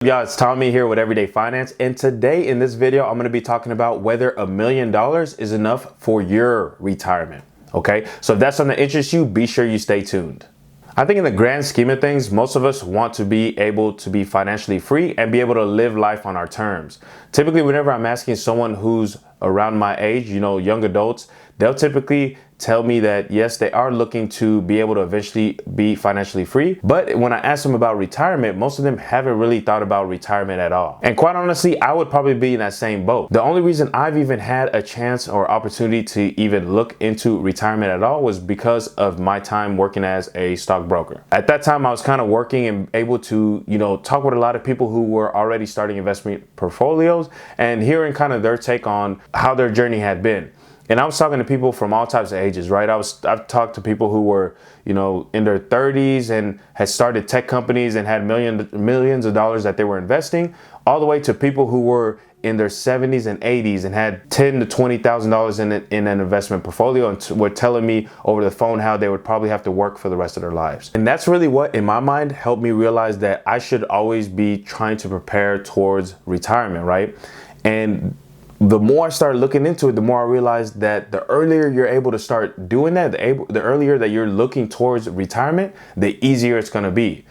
Y'all, it's Tommy here with Everyday Finance, and today in this video I'm going to be talking about whether $1 million is enough for your retirement. Okay, so if that's something that interests you, be sure you stay tuned. I think in the grand scheme of things, most of us want to be able to be financially free and be able to live life on our terms. Typically, whenever I'm asking someone who's around my age, young adults, they'll typically tell me that yes, they are looking to be able to eventually be financially free. But when I ask them about retirement, most of them haven't really thought about retirement at all. And quite honestly, I would probably be in that same boat. The only reason I've even had a chance or opportunity to even look into retirement at all was because of my time working as a stockbroker. At that time, I was kind of working and able to, talk with a lot of people who were already starting investment portfolios and hearing kind of their take on how their journey had been. And I was talking to people from all types of ages, right? I've talked to people who were, in their 30s and had started tech companies and had millions of dollars that they were investing, all the way to people who were in their 70s and 80s and had $10,000 to $20,000 in an investment portfolio and were telling me over the phone how they would probably have to work for the rest of their lives. And that's really what, in my mind, helped me realize that I should always be trying to prepare towards retirement, right? And the more I started looking into it, the more I realized that the earlier you're able to start doing that, the earlier that you're looking towards retirement, the easier it's going to be.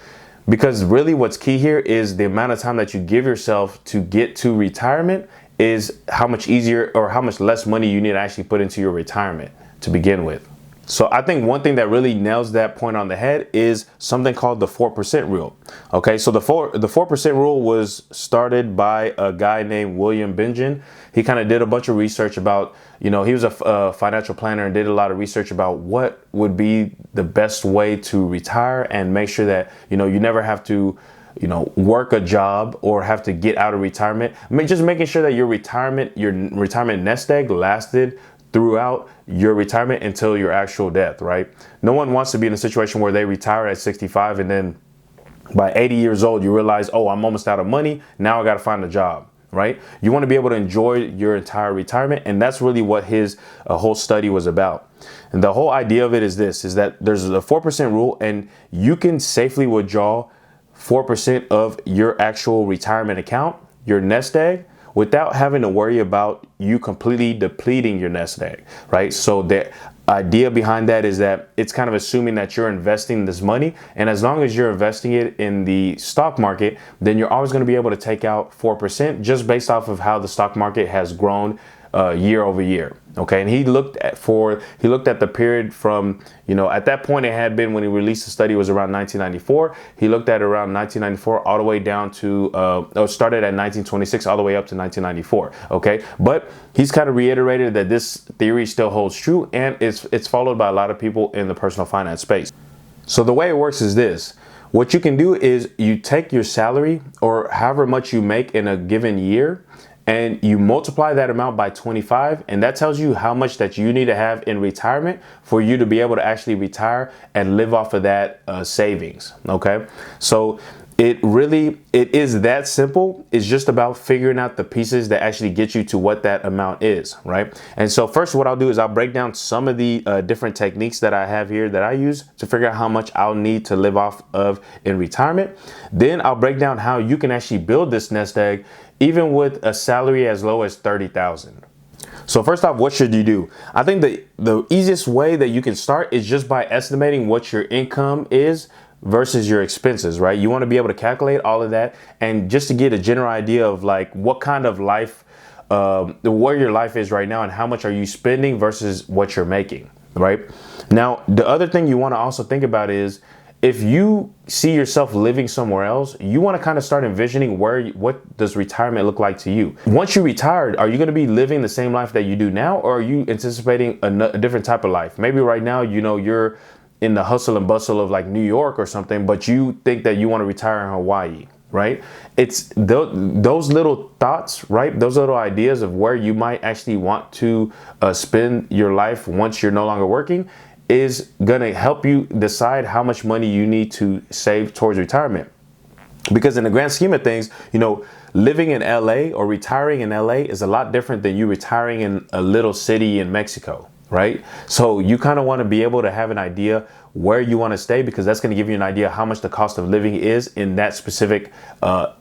Because really what's key here is the amount of time that you give yourself to get to retirement is how much easier or how much less money you need to actually put into your retirement to begin with. So I think one thing that really nails that point on the head is something called the 4% rule. Okay, so the 4% rule was started by a guy named William Benjamin. He kind of did a bunch of research about, he was a financial planner and did a lot of research about what would be the best way to retire and make sure that, you never have to work a job or have to get out of retirement. Just making sure that your retirement nest egg lasted throughout your retirement until your actual death, right? No one wants to be in a situation where they retire at 65 and then by 80 years old, you realize, oh, I'm almost out of money. Now I got to find a job, right? You want to be able to enjoy your entire retirement. And that's really what his whole study was about. And the whole idea of it is this, is that there's a 4% rule and you can safely withdraw 4% of your actual retirement account, your nest egg, without having to worry about you completely depleting your nest egg, right? So the idea behind that is that it's kind of assuming that you're investing this money, and as long as you're investing it in the stock market, then you're always going to be able to take out 4% just based off of how the stock market has grown year over year. Okay, and he looked at the period from, at that point it had been when he released the study was around 1994. He looked at around 1994 all the way down to started at 1926 all the way up to 1994. Okay, but he's kind of reiterated that this theory still holds true, and it's followed by a lot of people in the personal finance space. So the way it works is this. What you can do is you take your salary or however much you make in a given year, and you multiply that amount by 25, and that tells you how much that you need to have in retirement for you to be able to actually retire and live off of that savings. Okay, so it is that simple. It's just about figuring out the pieces that actually get you to what that amount is, right? And so first what I'll do is I'll break down some of the different techniques that I have here that I use to figure out how much I'll need to live off of in retirement. Then I'll break down how you can actually build this nest egg even with a salary as low as $30,000. So first off, what should you do? I think the easiest way that you can start is just by estimating what your income is versus your expenses, right? You want to be able to calculate all of that, and just to get a general idea of like what kind of life, where your life is right now and how much are you spending versus what you're making, right? Now, the other thing you want to also think about is if you see yourself living somewhere else, you want to kind of start envisioning what does retirement look like to you? Once you retired, are you going to be living the same life that you do now, or are you anticipating a different type of life? Maybe right now, you're in the hustle and bustle of like New York or something, but you think that you want to retire in Hawaii, right? It's those little thoughts, right? Those little ideas of where you might actually want to spend your life once you're no longer working is going to help you decide how much money you need to save towards retirement. Because in the grand scheme of things, living in LA or retiring in LA is a lot different than you retiring in a little city in Mexico, right? So you kind of want to be able to have an idea where you want to stay, because that's going to give you an idea how much the cost of living is in that specific,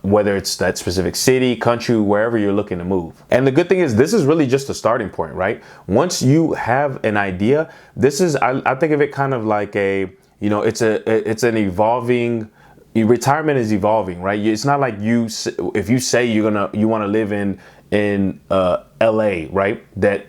whether it's that specific city, country, wherever you're looking to move. And the good thing is, this is really just a starting point, right? Once you have an idea, this is, I think of it kind of like a, you know, it's an evolving, retirement is evolving, right? It's not like if you say you want to live in LA, right? That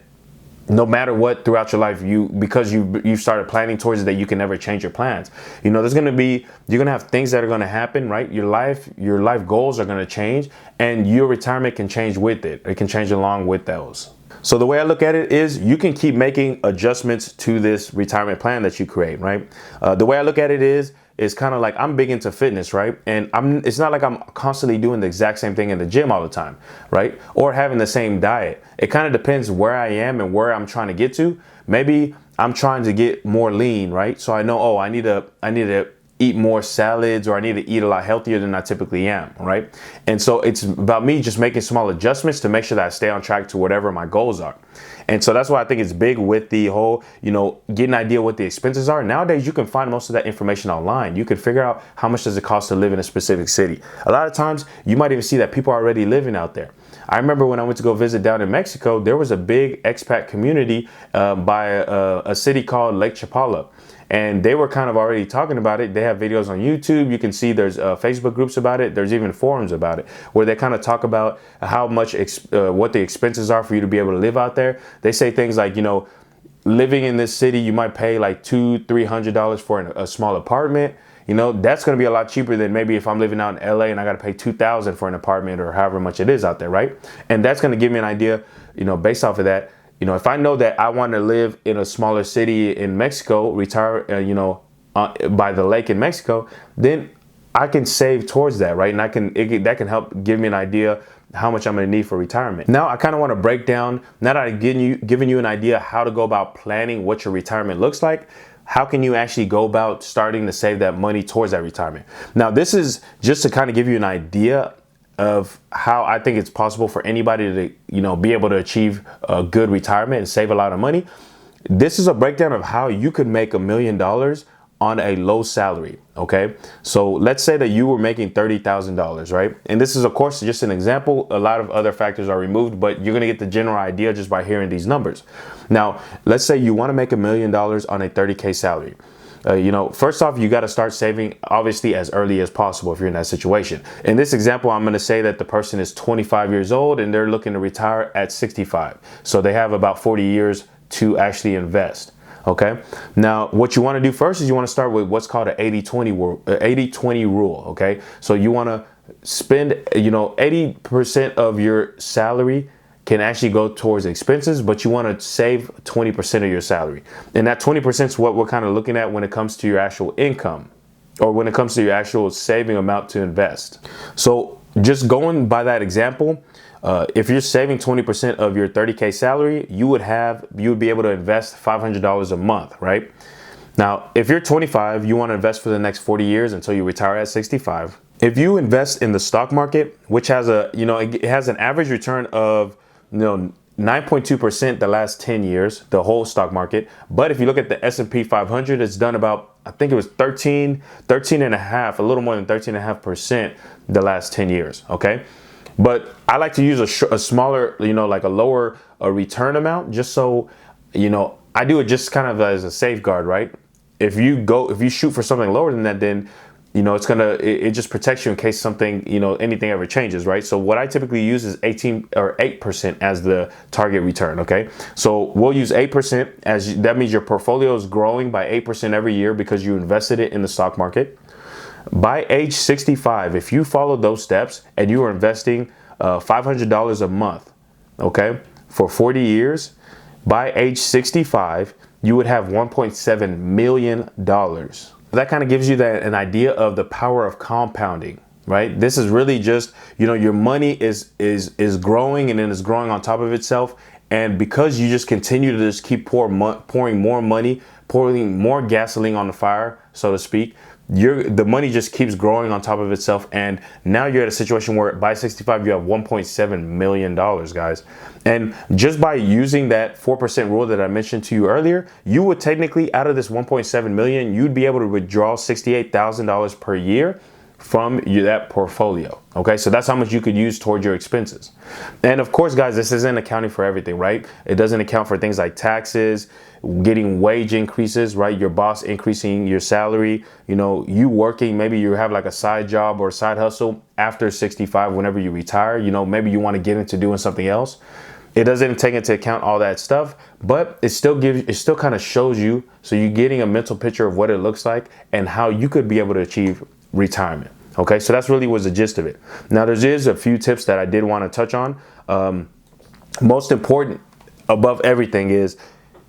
no matter what throughout your life, because you started planning towards it, that you can never change your plans. You know, you're gonna have things that are gonna happen, right? Your life goals are gonna change, and your retirement can change with it. It can change along with those. So the way I look at it is, you can keep making adjustments to this retirement plan that you create, right? The way I look at it is kind of like, I'm big into fitness, right? And it's not like I'm constantly doing the exact same thing in the gym all the time, right? Or having the same diet. It kind of depends where I am and where I'm trying to get to. Maybe I'm trying to get more lean, right? So I know, oh, I need to eat more salads, or I need to eat a lot healthier than I typically am, right? And so it's about me just making small adjustments to make sure that I stay on track to whatever my goals are. And so that's why I think it's big with the whole, you know, get an idea what the expenses are. Nowadays, you can find most of that information online. You can figure out how much does it cost to live in a specific city. A lot of times, you might even see that people are already living out there. I remember when I went to go visit down in Mexico, there was a big expat community by a city called Lake Chapala. And they were kind of already talking about it. They have videos on YouTube. You can see there's Facebook groups about it. There's even forums about it, where they kind of talk about how much, what the expenses are for you to be able to live out there. They say things like, you know, living in this city, you might pay like $200-300 for a small apartment. You know, that's going to be a lot cheaper than maybe if I'm living out in LA and I got to pay $2,000 for an apartment, or however much it is out there, right? And that's going to give me an idea, you know, based off of that. You know, if I know that I want to live in a smaller city in Mexico, retire, by the lake in Mexico, then I can save towards that, right? And that can help give me an idea how much I'm going to need for retirement. Now, I kind of want to break down, now that I've given you an idea how to go about planning what your retirement looks like, how can you actually go about starting to save that money towards that retirement? Now, this is just to kind of give you an idea of how I think it's possible for anybody to, you know, be able to achieve a good retirement and save a lot of money. This is a breakdown of how you could make $1 million on a low salary. Okay, so let's say that you were making $30,000, right? And this is, of course, just an example. A lot of other factors are removed, but you're gonna get the general idea just by hearing these numbers. Now, let's say you want to make $1 million on a 30K salary. You know, first off, you got to start saving, obviously, as early as possible if you're in that situation. In this example, I'm going to say that the person is 25 years old and they're looking to retire at 65. So they have about 40 years to actually invest. Okay. Now, what you want to do first is you want to start with what's called an 80-20 rule. Okay. So you want to spend, you know, 80% of your salary can actually go towards expenses, but you want to save 20% of your salary. And that 20% is what we're kind of looking at when it comes to your actual income, or when it comes to your actual saving amount to invest. So just going by that example, if you're saving 20% of your 30K salary, you would be able to invest $500 a month, right? Now, if you're 25, you want to invest for the next 40 years until you retire at 65. If you invest in the stock market, which has it has an average return of 9.2% the last 10 years, the whole stock market. But if you look at the S&P 500, it's done about, I think it was 13 and a half, a little more than 13.5% the last 10 years. Okay. But I like to use a smaller, like a lower return amount, just so, I do it just kind of as a safeguard, right? If you shoot for something lower than that, then it just protects you in case something, anything ever changes, right? So what I typically use is 8% as the target return, okay? So we'll use 8% that means your portfolio is growing by 8% every year because you invested it in the stock market. By age 65, if you follow those steps and you are investing $500 a month, okay, for 40 years, by age 65, you would have $1.7 million. That kind of gives you an idea of the power of compounding, right? This is really just, your money is growing, and then it's growing on top of itself. And because you just continue to just keep pouring more money, pouring more gasoline on the fire, so to speak, the money just keeps growing on top of itself, and now you're at a situation where by 65 you have 1.7 million dollars, guys. And just by using that 4% rule that I mentioned to you earlier, you would technically, out of this 1.7 million, you'd be able to withdraw $68,000 per year from that portfolio. Okay, so that's how much you could use towards your expenses. And of course, guys, this isn't accounting for everything, right? It doesn't account for things like taxes, getting wage increases, right? Your boss increasing your salary, you know, you working, maybe you have like a side job or side hustle after 65, whenever you retire, you know, maybe you want to get into doing something else. It doesn't take into account all that stuff, but it still kind of shows you, so you're getting a mental picture of what it looks like and how you could be able to achieve retirement. Okay, so that's really was the gist of it. Now, there's a few tips that I did want to touch on. Most important above everything is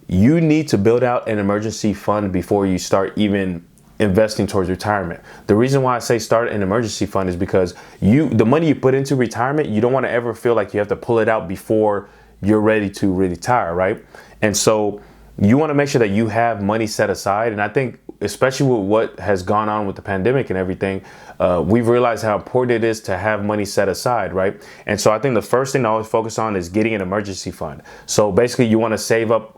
you need to build out an emergency fund before you start even investing towards retirement. The reason why I say start an emergency fund is because the money you put into retirement, you don't want to ever feel like you have to pull it out before you're ready to retire, right? And so you want to make sure that you have money set aside. And I think, especially with what has gone on with the pandemic and everything, we've realized how important it is to have money set aside, right? And so I think the first thing to always focus on is getting an emergency fund. So basically you want to save up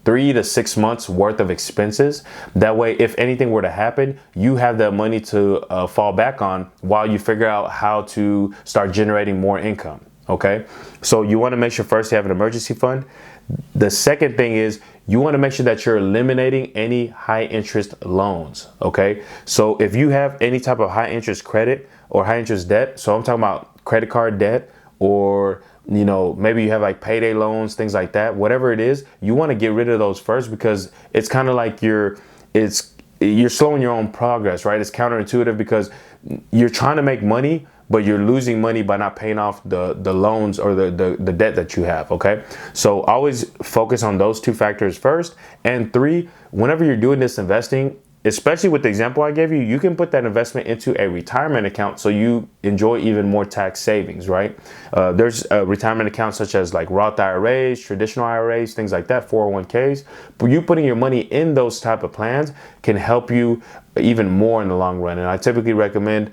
3 to 6 months worth of expenses. That way, if anything were to happen, you have that money to fall back on while you figure out how to start generating more income. Okay, so you want to make sure first you have an emergency fund. The second thing is you want to make sure that you're eliminating any high interest loans. Okay, so if you have any type of high interest credit or high interest debt, so I'm talking about credit card debt, or you know, maybe you have like payday loans, things like that, whatever it is, you want to get rid of those first, because it's kind of like you're slowing your own progress, right? It's counterintuitive because you're trying to make money, but you're losing money by not paying off the loans or the debt that you have. Okay, so always focus on those two factors first. And 3, whenever you're doing this investing, especially with the example I gave you, you can put that investment into a retirement account so you enjoy even more tax savings, right? There's retirement accounts such as like Roth IRAs, traditional IRAs, things like that, 401ks. But you putting your money in those type of plans can help you even more in the long run. And I typically recommend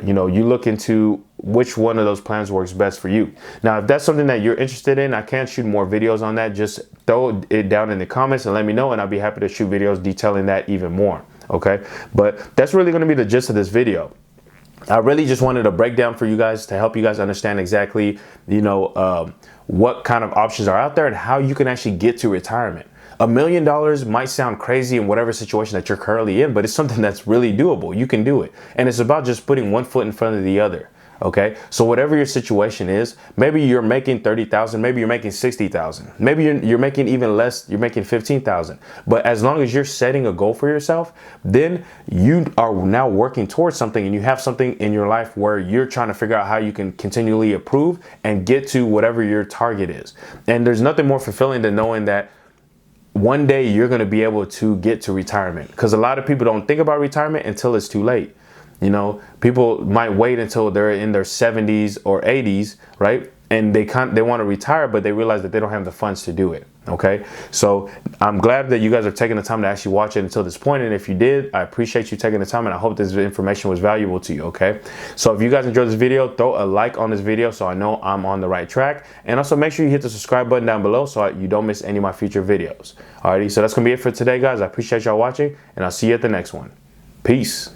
you know, you look into which one of those plans works best for you. Now, if that's something that you're interested in, I can shoot more videos on that. Just throw it down in the comments and let me know, and I'll be happy to shoot videos detailing that even more. Okay, but that's really going to be the gist of this video. I really just wanted a breakdown for you guys to help you guys understand exactly, you know, what kind of options are out there and how you can actually get to retirement. $1 million might sound crazy in whatever situation that you're currently in, but it's something that's really doable. You can do it. And it's about just putting one foot in front of the other. Okay, so whatever your situation is, maybe you're making 30,000, maybe you're making 60,000, maybe you're making even less, you're making 15,000. But as long as you're setting a goal for yourself, then you are now working towards something, and you have something in your life where you're trying to figure out how you can continually improve and get to whatever your target is. And there's nothing more fulfilling than knowing that one day you're going to be able to get to retirement, because a lot of people don't think about retirement until it's too late. You know, people might wait until they're in their 70s or 80s, right? And they want to retire, but they realize that they don't have the funds to do it. Okay, so I'm glad that you guys are taking the time to actually watch it until this point. And if you did, I appreciate you taking the time, and I hope this information was valuable to you. Okay, so if you guys enjoyed this video, throw a like on this video so I know I'm on the right track. And also make sure you hit the subscribe button down below so you don't miss any of my future videos. Alrighty, so that's gonna be it for today, guys. I appreciate y'all watching, and I'll see you at the next one. Peace.